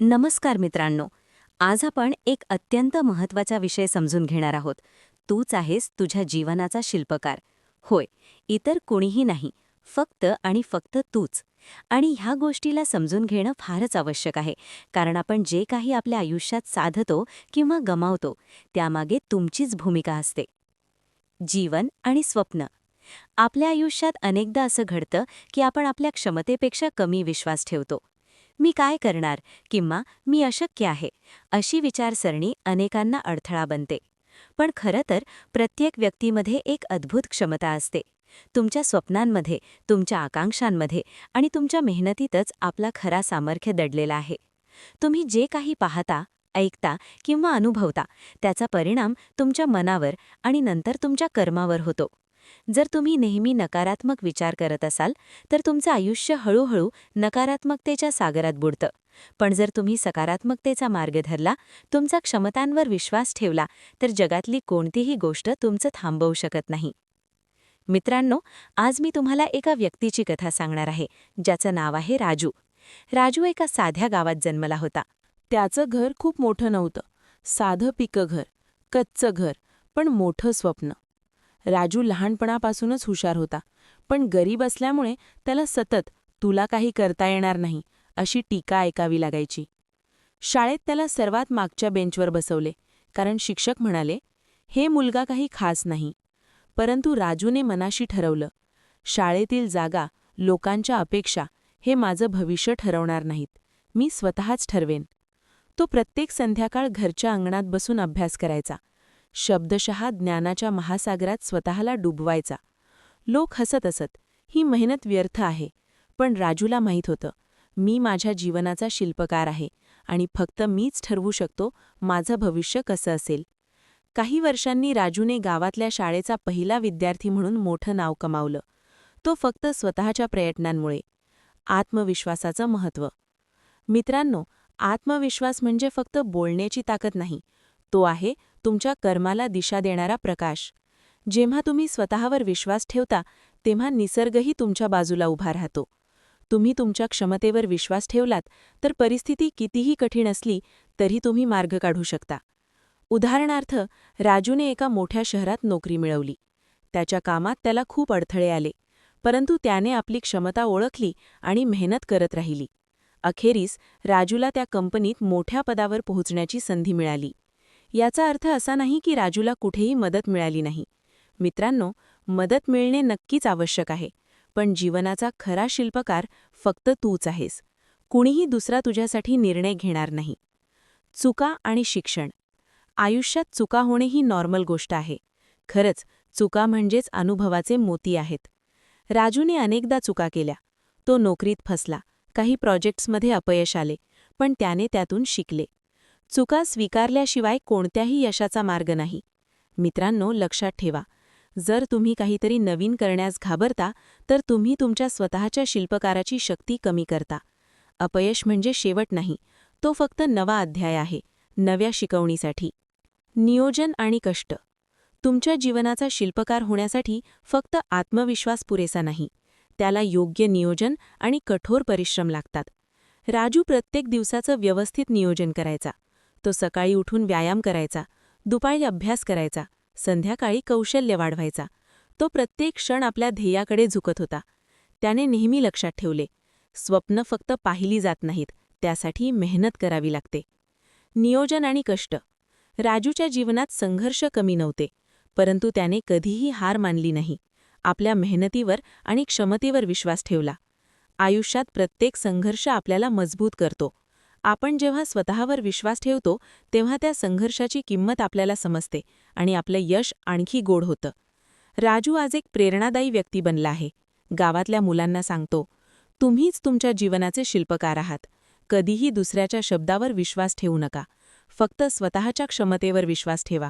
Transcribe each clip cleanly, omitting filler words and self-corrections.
नमस्कार मित्रांनो. आज आपण एक अत्यंत महत्त्वाचा विषय समजून घेणार आहोत. तूच आहेस तुझ्या जीवनाचा शिल्पकार. होय, इतर कोणीही नाही, फक्त आणि फक्त तूच. आणि ह्या गोष्टीला समजून घेणं फारच आवश्यक आहे, कारण आपण जे काही आपल्या आयुष्यात साधतो किंवा गमावतो, त्यामागे तुमचीच भूमिका असते. जीवन आणि स्वप्न. आपल्या आयुष्यात अनेकदा असं घडतं की आपण आपल्या क्षमतेपेक्षा कमी विश्वास ठेवतो. मी काय करणार किंवा मी अशक्य आहे, अशी विचारसरणी अनेकांना अडथळा बनते. पण खरं तर प्रत्येक व्यक्तीमध्ये एक अद्भुत क्षमता असते. तुमच्या स्वप्नांमध्ये, तुमच्या आकांक्षांमध्ये आणि तुमच्या मेहनतीतच आपला खरा सामर्थ्य दडलेला आहे. तुम्ही जे काही पाहता, ऐकता किंवा अनुभवता, त्याचा परिणाम तुमच्या मनावर आणि नंतर तुमच्या कर्मावर होतो. जर तुम्ही नेहमी नकारात्मक विचार करत असाल, तर तुमचं आयुष्य हळूहळू नकारात्मकतेच्या सागरात बुडतं. पण जर तुम्ही सकारात्मकतेचा मार्ग धरला, तुमचा क्षमतांवर विश्वास ठेवला, तर जगातली कोणतीही गोष्ट तुमचं थांबवू शकत नाही. मित्रांनो, आज मी तुम्हाला एका व्यक्तीची कथा सांगणार आहे, ज्याचं नाव आहे राजू. राजू एका साध्या गावात जन्मला होता. त्याचं घर खूप मोठं नव्हतं. साधं पिकं घर, कच्चं घर, पण मोठं स्वप्न. राजू लहानपणापासूनच हुशार होता, पण गरीब असल्यामुळे त्याला सतत तुला काही करता येणार नाही अशी टीका ऐकावी लागायची. शाळेत त्याला सर्वात मागच्या बेंचवर बसवले, कारण शिक्षक म्हणाले, हे मुलगा काही खास नाही. परंतु राजूने मनाशी ठरवलं, शाळेतील जागा, लोकांच्या अपेक्षा हे माझं भविष्य ठरवणार नाहीत, मी स्वतःच ठरवेन. तो प्रत्येक संध्याकाळ घरच्या अंगणात बसून अभ्यास करायचा. शब्दशः ज्ञानाच्या महासागरात स्वतःला डुबवायचा. लोक हसत असत, ही मेहनत व्यर्थ आहे. पण राजूला माहीत होतं, मी माझ्या जीवनाचा शिल्पकार आहे आणि फक्त मीच ठरवू शकतो माझं भविष्य कसं असेल. काही वर्षांनी राजूने गावातल्या शाळेचा पहिला विद्यार्थी म्हणून मोठं नाव कमावलं. तो फक्त स्वतःच्या प्रयत्नांमुळे. आत्मविश्वासाचं महत्त्व. मित्रांनो, आत्मविश्वास म्हणजे फक्त बोलण्याची ताकद नाही, तो आहे तुमच्या कर्माला दिशा देणारा प्रकाश. जेव्हा तुम्ही स्वतःवर विश्वास ठेवता, तेव्हा निसर्गही तुमच्या बाजूला उभा राहतो. तुम्ही तुमच्या क्षमतेवर विश्वास ठेवलात, तर परिस्थिती कितीही कठीण असली तरी तुम्ही मार्ग काढू शकता. उदाहरणार्थ, राजूने एका मोठ्या शहरात नोकरी मिळवली. त्याच्या कामात त्याला खूप अडथळे आले, परंतु त्याने आपली क्षमता ओळखली आणि मेहनत करत राहिली. अखेरीस राजूला त्या कंपनीत मोठ्या पदावर पोहोचण्याची संधी मिळाली. याचा अर्थ असा नाही की राजूला कुठेही मदत मिळाली नाही. मित्रांनो, मदत मिळणे नक्कीच आवश्यक आहे, पण जीवनाचा खरा शिल्पकार फक्त तूच आहेस. कुणीही दुसरा तुझ्यासाठी निर्णय घेणार नाही. चुका आणि शिक्षण. आयुष्यात चुका होणे ही नॉर्मल गोष्ट आहे. खरंच, चुका म्हणजेच अनुभवाचे मोती आहेत. राजूने अनेकदा चुका केल्या. तो नोकरीत फसला, काही प्रोजेक्ट्समध्ये अपयश आले, पण त्याने त्यातून शिकले. चुका स्वीकारल्याशिवाय कोणत्याही यशाचा मार्ग नाही. मित्रांनो, लक्षात ठेवा, जर तुम्ही काहीतरी नवीन करण्यास घाबरता, तर तुम्ही तुमच्या स्वतःच्या शिल्पकाराची शक्ती कमी करता. अपयश म्हणजे शेवट नाही, तो फक्त नवा अध्याय आहे, नव्या शिकवणीसाठी. नियोजन आणि कष्ट. तुमच्या जीवनाचा शिल्पकार होण्यासाठी फक्त आत्मविश्वास पुरेसा नाही, त्याला योग्य नियोजन आणि कठोर परिश्रम लागतात. राजू प्रत्येक दिवसाचं व्यवस्थित नियोजन करायचा. तो सकाळी उठून व्यायाम करायचा, दुपारी अभ्यास करायचा, संध्याकाळी कौशल्य वाढवायचा. तो प्रत्येक क्षण आपल्या ध्येयाकडे झुकत होता. त्याने नेहमी लक्षात ठेवले, स्वप्न फक्त पाहिली जात नाहीत, त्यासाठी मेहनत करावी लागते. नियोजन आणि कष्ट. राजूच्या जीवनात संघर्ष कमी नव्हते, परंतु त्याने कधीही हार मानली नाही. आपल्या मेहनतीवर आणि क्षमतेवर विश्वास ठेवला. आयुष्यात प्रत्येक संघर्ष आपल्याला मजबूत करतो. आपण जेव्हा स्वतःवर विश्वास ठेवतो, तेव्हा त्या संघर्षाची किंमत आपल्याला समजते आणि आपलं यश आणखी गोड होतं. राजू आज एक प्रेरणादायी व्यक्ती बनला आहे. गावातल्या मुलांना सांगतो, तुम्हीच तुमच्या जीवनाचे शिल्पकार आहात. कधीही दुसऱ्याच्या शब्दावर विश्वास ठेवू नका, फक्त स्वतःच्या क्षमतेवर विश्वास ठेवा.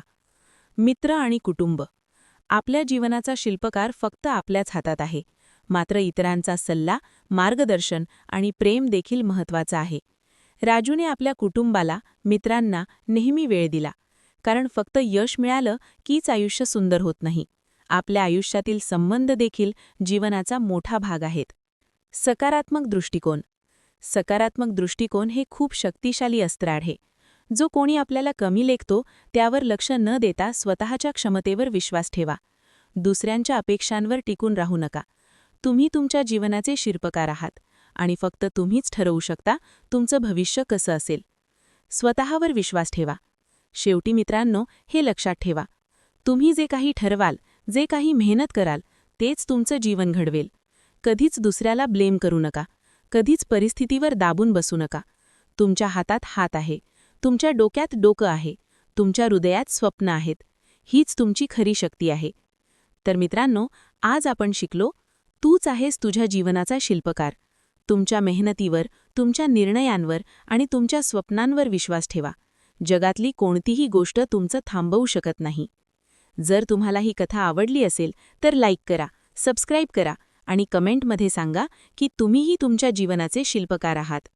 मित्र आणि कुटुंब. आपल्या जीवनाचा शिल्पकार फक्त आपल्याच हातात आहे, मात्र इतरांचा सल्ला, मार्गदर्शन आणि प्रेम देखील महत्त्वाचा आहे. राजूने आपल्या कुटुंबाला, मित्रांना नेहमी वेळ दिला, कारण फक्त यश मिळालं कीच आयुष्य सुंदर होत नाही. आपल्या आयुष्यातील संबंध देखील जीवनाचा मोठा भाग आहेत. सकारात्मक दृष्टिकोन. सकारात्मक दृष्टिकोन हे खूप शक्तिशाली अस्त्र आहे. जो कोणी आपल्याला कमी लेखतो त्यावर लक्ष न देता स्वतःच्या क्षमतेवर विश्वास ठेवा. दुसऱ्यांच्या अपेक्षांवर टिकून राहू नका. तुम्ही तुमच्या जीवनाचे शिल्पकार आहात आणि फक्त तुम्हीच ठरवू शकता तुमचं भविष्य कसं असेल. स्वतःवर विश्वास ठेवा. शेवटी मित्रांनो, हे लक्षात ठेवा, तुम्ही जे काही ठरवाल, जे काही मेहनत कराल, तेच तुमचं जीवन घडवेल. कधीच दुसऱ्याला ब्लेम करू नका. कधीच परिस्थितीवर दाबून बसू नका. तुमच्या हातात हात आहे, तुमच्या डोक्यात डोकं आहे, तुमच्या हृदयात स्वप्न आहेत. हीच तुमची खरी शक्ती आहे. तर मित्रांनो, आज आपण शिकलो, तूच आहेस तुझ्या जीवनाचा शिल्पकार. तुमच्या मेहनतीवर, तुमच्या निर्णयांवर आणि तुमच्या स्वप्नांवर विश्वास ठेवा. जगातली कोणतीही गोष्ट तुमचं थांबवू शकत नाही. जर तुम्हाला ही कथा आवडली असेल तर लाईक करा, सबस्क्राईब करा आणि कमेंटमध्ये सांगा की तुम्हीही तुमच्या जीवनाचे शिल्पकार आहात.